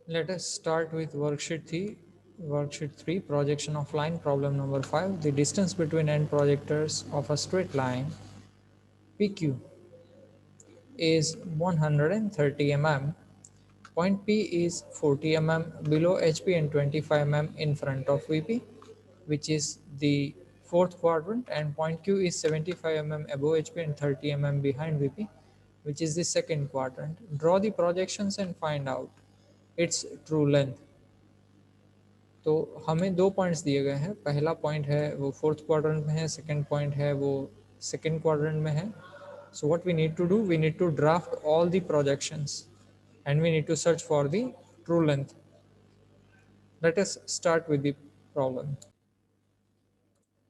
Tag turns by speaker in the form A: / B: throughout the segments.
A: Let us start with worksheet 3, projection of line, problem number 5. The distance between end projectors of a straight line PQ is 130 mm. Point P is 40 mm below HP and 25 mm in front of VP, which is the fourth quadrant, and point Q is 75 mm above HP and 30 mm behind VP, which is the second quadrant. Draw the projections and find out its true length. तो हमें दो points दिए गए हैं। पहला point है वो fourth quadrant में है, सेकंड पॉइंट है वो सेकंड क्वाड्रेंट में है। So what we need to do, we need to draft all the projections and we need to search for the true length. Let us start with the problem.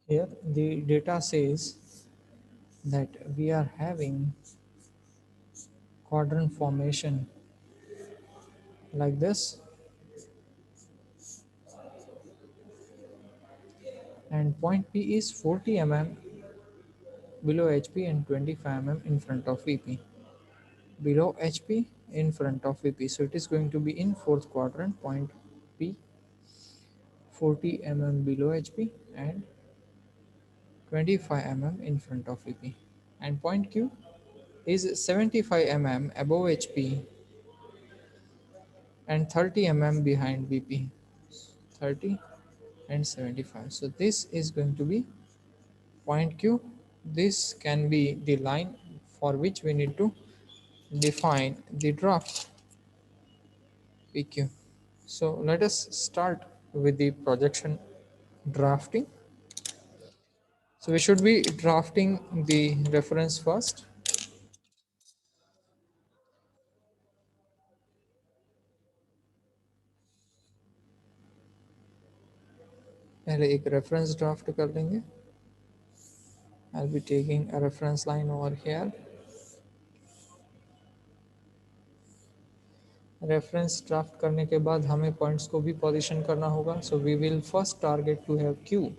A: Here the data says that we are having quadrant formation like this, and point P is 40 mm below HP and 25 mm in front of VP. Below HP, in front of VP, so it is going to be in fourth quadrant. Point P 40 mm below HP and 25 mm in front of VP, and point Q is 75 mm above HP and 30 mm behind VP. 30 and 75. So this is going to be point Q. This can be the line for which we need to define the draft PQ. So let us start with the projection drafting. So we should be drafting the reference first. पहले एक reference draft कर लेंगे. I'll be taking a reference line over here. Reference draft करने के बाद हमें points को भी पोजीशन करना होगा. So we will first target to have Q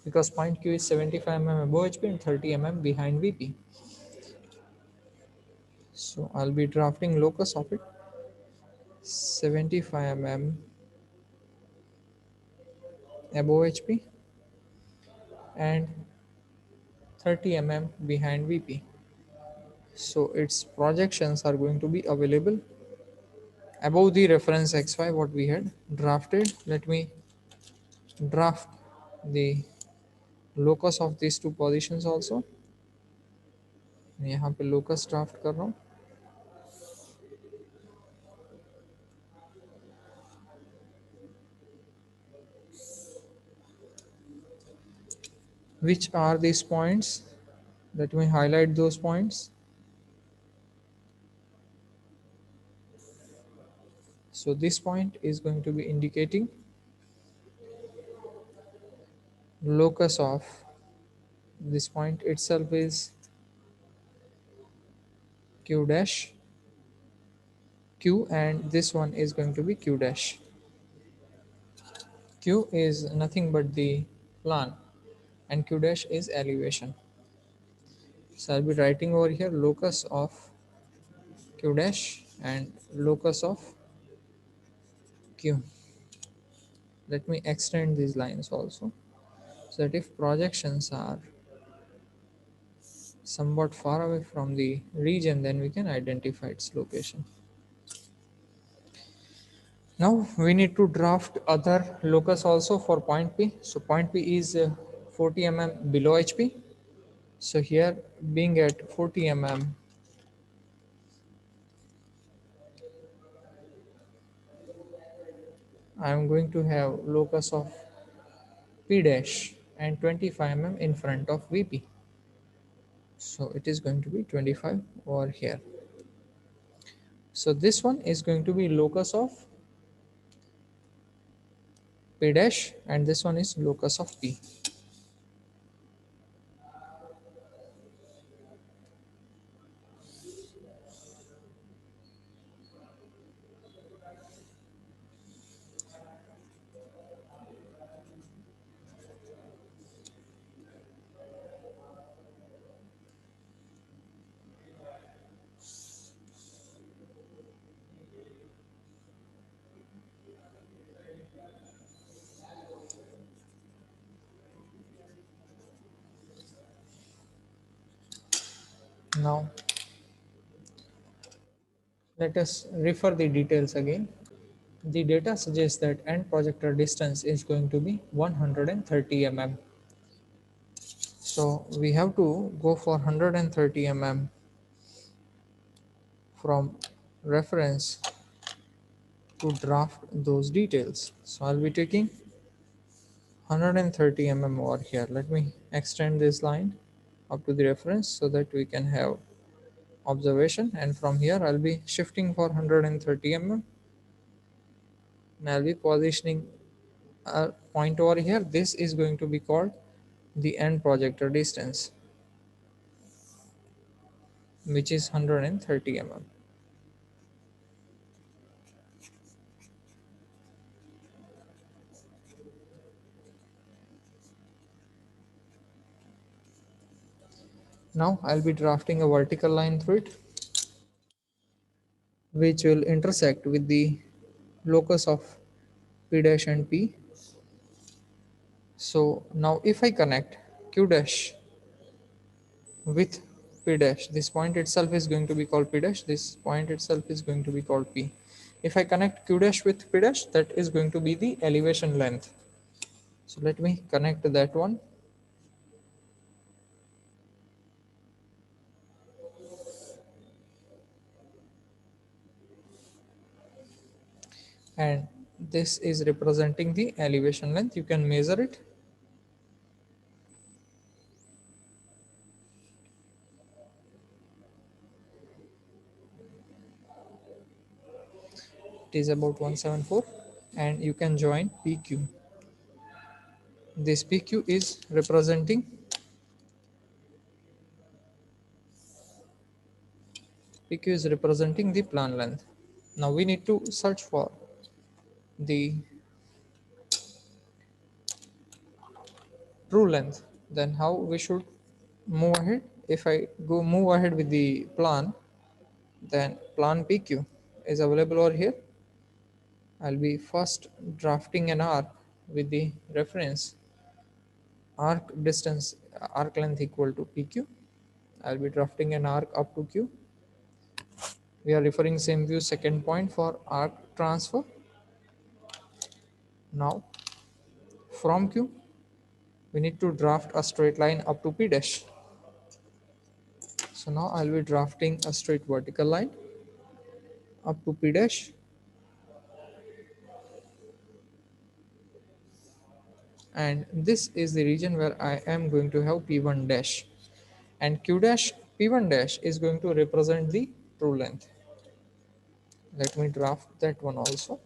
A: because point Q is 75 mm above HP and 30 mm behind VP. So I'll be drafting locus of it 75 mm above HP and 30 mm behind VP. So its projections are going to be available above the reference XY what we had drafted. Let me draft the locus of these two positions also. यहाँ पे locus draft कर रहा हूँ. Which are these points? Let me highlight those points. So this point is going to be indicating locus of this point itself is Q dash Q, and this one is going to be Q dash. Q is nothing but the plan and Q dash is elevation. So I'll be writing over here locus of Q dash and locus of Q. Let me extend these lines also, so that if projections are somewhat far away from the region, then we can identify its location. Now we need to draft other locus also for point P. So point P is 40 mm below HP. So here being at 40 mm, I am going to have locus of P dash and 25 mm in front of VP. So it is going to be 25 over here. So this one is going to be locus of P dash and this one is locus of P. Now let us refer the details again. The data suggests that end projector distance is going to be 130 mm. So we have to go for 130 mm from reference to draft those details. So I'll be taking 130 mm over here. Let me extend this line up to the reference so that we can have observation, and from here I'll be shifting for 130 mm and I'll be positioning a point over here. This is going to be called the end projector distance, which is 130 mm. Now I'll be drafting a vertical line through it, which will intersect with the locus of P dash and P. So now if I connect Q dash with P dash, this point itself is going to be called P dash, this point itself is going to be called P. If I connect Q dash with P dash, that is going to be the elevation length. So let me connect that one. And this is representing the elevation length. You can measure it. It is about 174, and you can join PQ. This PQ is representing the plan length. Now we need to search for the true length. Then how we should move ahead? If I go move ahead with the plan, then plan PQ is available over here. I'll be first drafting an arc with the reference arc distance, arc length equal to PQ. I'll be drafting an arc up to Q. We are referring same view second point for arc transfer. Now from Q we need to draft a straight line up to P dash. So now I'll be drafting a straight vertical line up to P dash, and this is the region where I am going to have P1 dash, and Q dash P1 dash is going to represent the true length. Let me draft that one also.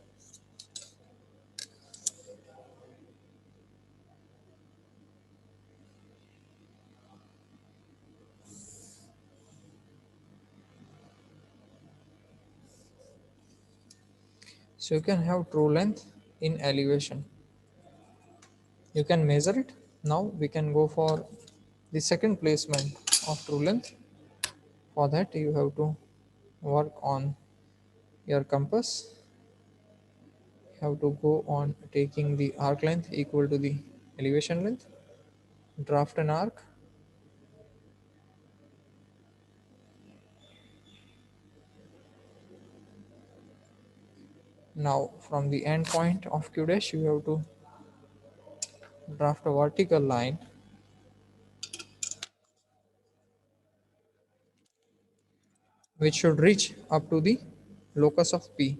A: So you can have true length in elevation. You can measure it. Now we can go for the second placement of true length. For that you have to work on your compass. You have to go on taking the arc length equal to the elevation length. Draft an arc. Now from the end point of Q dash you have to draft a vertical line which should reach up to the locus of P.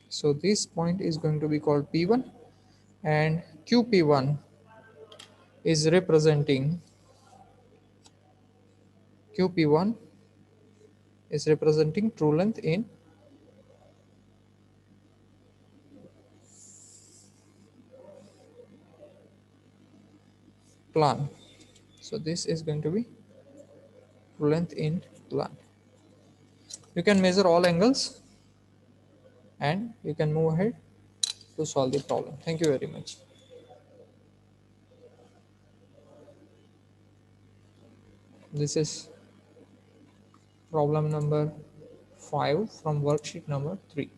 A: So this point is going to be called P1, and QP1 is representing QP1 is representing true length in plan. So this is going to be true length in plan. You can measure all angles and you can move ahead to solve the problem. Thank you very much. This is problem number 5 from worksheet number 3.